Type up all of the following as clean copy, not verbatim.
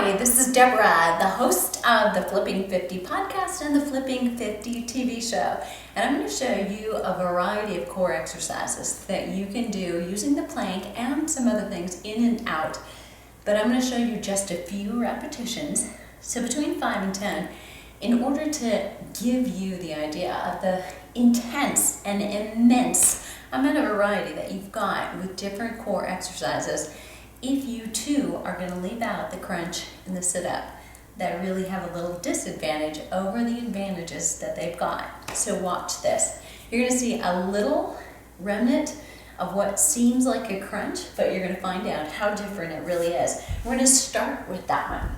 Hi, this is Deborah, the host of the Flipping 50 podcast and the Flipping 50 TV show. And I'm going to show you a variety of core exercises that you can do using the plank and some other things in and out. But I'm going to show you just a few repetitions, so between 5 and 10, in order to give you the idea of the intense and immense amount of variety that you've got with different core exercises. If you too are going to leave out the crunch and the sit-up that really have a little disadvantage over the advantages that they've got. So watch this. You're going to see a little remnant of what seems like a crunch, but you're going to find out how different it really is. We're going to start with that one.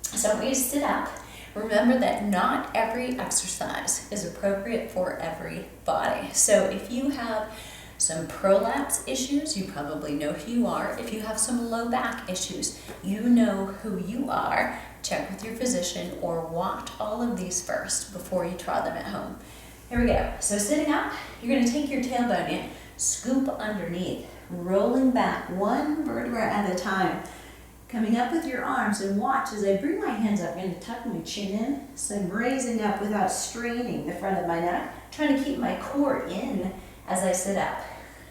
So when you sit up, remember that not every exercise is appropriate for every body. So if you have some prolapse issues, you probably know who you are. If you have some low back issues, you know who you are. Check with your physician or watch all of these first before you try them at home. Here we go. So sitting up, you're going to take your tailbone in, scoop underneath, rolling back one vertebra at a time. Coming up with your arms, and watch as I bring my hands up. I'm going to tuck my chin in, so I'm raising up without straining the front of my neck, trying to keep my core in as I sit up.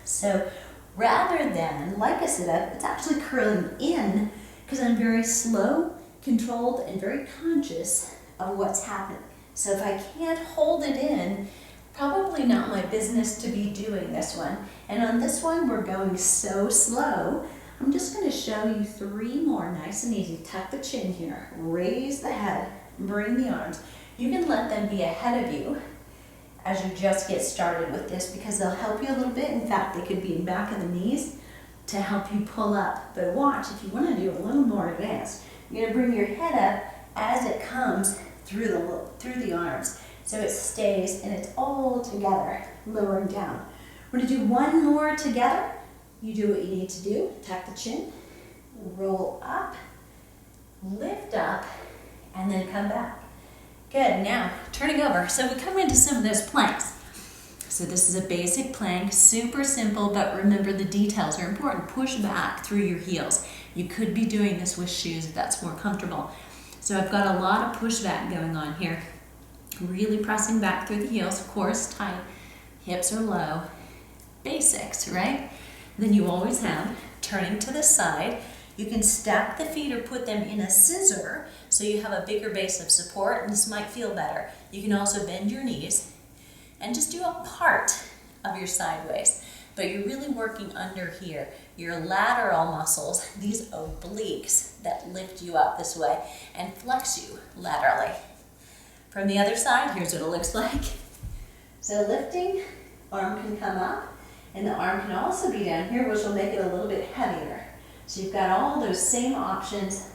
So rather than like a sit-up, it's actually curling in because I'm very slow, controlled, and very conscious of what's happening. So if I can't hold it in, probably not my business to be doing this one. And on this one, we're going so slow. I'm just going to show you 3 more, nice and easy. Tuck the chin here, raise the head, bring the arms. You can let them be ahead of you as you just get started with this because they'll help you a little bit. In fact, they could be in back of the knees to help you pull up. But watch, if you want to do a little more advanced, you're going to bring your head up as it comes through the arms. So it stays and it's all together, lowering down. We're going to do one more together. You do what you need to do. Tuck the chin, roll up, lift up, and then come back. Good, now turning over. So we come into some of those planks. So this is a basic plank, super simple, but remember the details are important. Push back through your heels. You could be doing this with shoes if that's more comfortable. So I've got a lot of pushback going on here. Really pressing back through the heels, of course, tight. Hips are low. Basics, right? Then you always have turning to the side. You can stack the feet or put them in a scissor so you have a bigger base of support, and this might feel better. You can also bend your knees and just do a part of your sideways, but you're really working under here. Your lateral muscles, these obliques that lift you up this way and flex you laterally. From the other side, here's what it looks like. So lifting, arm can come up, and the arm can also be down here, which will make it a little bit heavier. So you've got all those same options.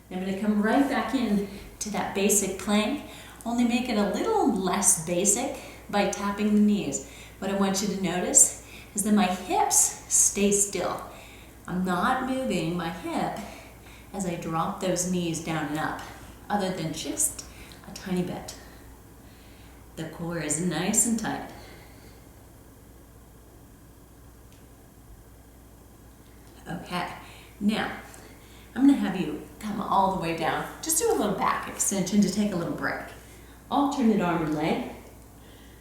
I'm going to come right back in to that basic plank, only make it a little less basic by tapping the knees. What I want you to notice is that my hips stay still. I'm not moving my hip as I drop those knees down and up, other than just a tiny bit. The core is nice and tight. Okay, now I'm going to have you come all the way down. Just do a little back extension to take a little break. Alternate arm and leg.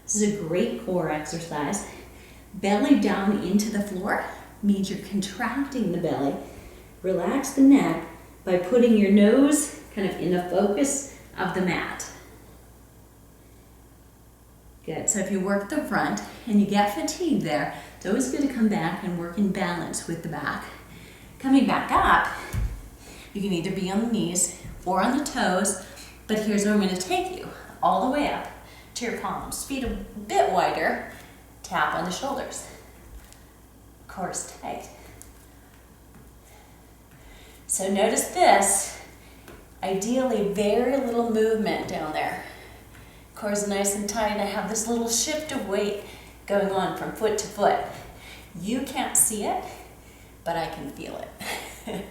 This is a great core exercise. Belly down into the floor means you're contracting the belly. Relax the neck by putting your nose kind of in the focus of the mat. Good. So if you work the front and you get fatigued there, it's always good to come back and work in balance with the back. Coming back up, you can either be on the knees or on the toes, but here's where I'm going to take you all the way up to your palms. Feet a bit wider, tap on the shoulders. Core is tight. So notice this, ideally very little movement down there. Core is nice and tight. I have this little shift of weight going on from foot to foot. You can't see it, but I can feel it.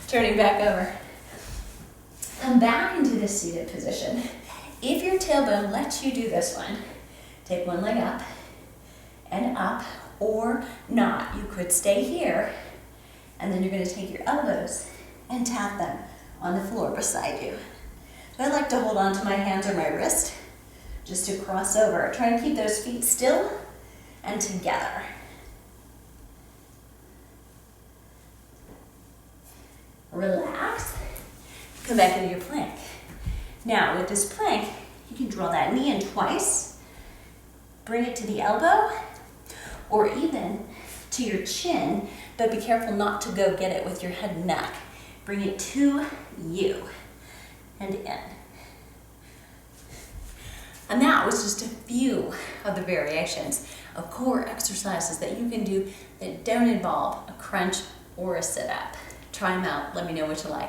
Turning back over. Come back into this seated position. If your tailbone lets you do this one, take one leg up and up or not. You could stay here And then you're going to take your elbows and tap them on the floor beside you. So I like to hold on to my hands or my wrist just to cross over. Try and keep those feet still and together. Relax. Come back into your plank. Now with this plank, you can draw that knee in twice. Bring it to the elbow or even to your chin, but be careful not to go get it with your head and neck. Bring it to you and in. And that was just a few of the variations of core exercises that you can do that don't involve a crunch or a sit-up. Try them out. Let me know what you like.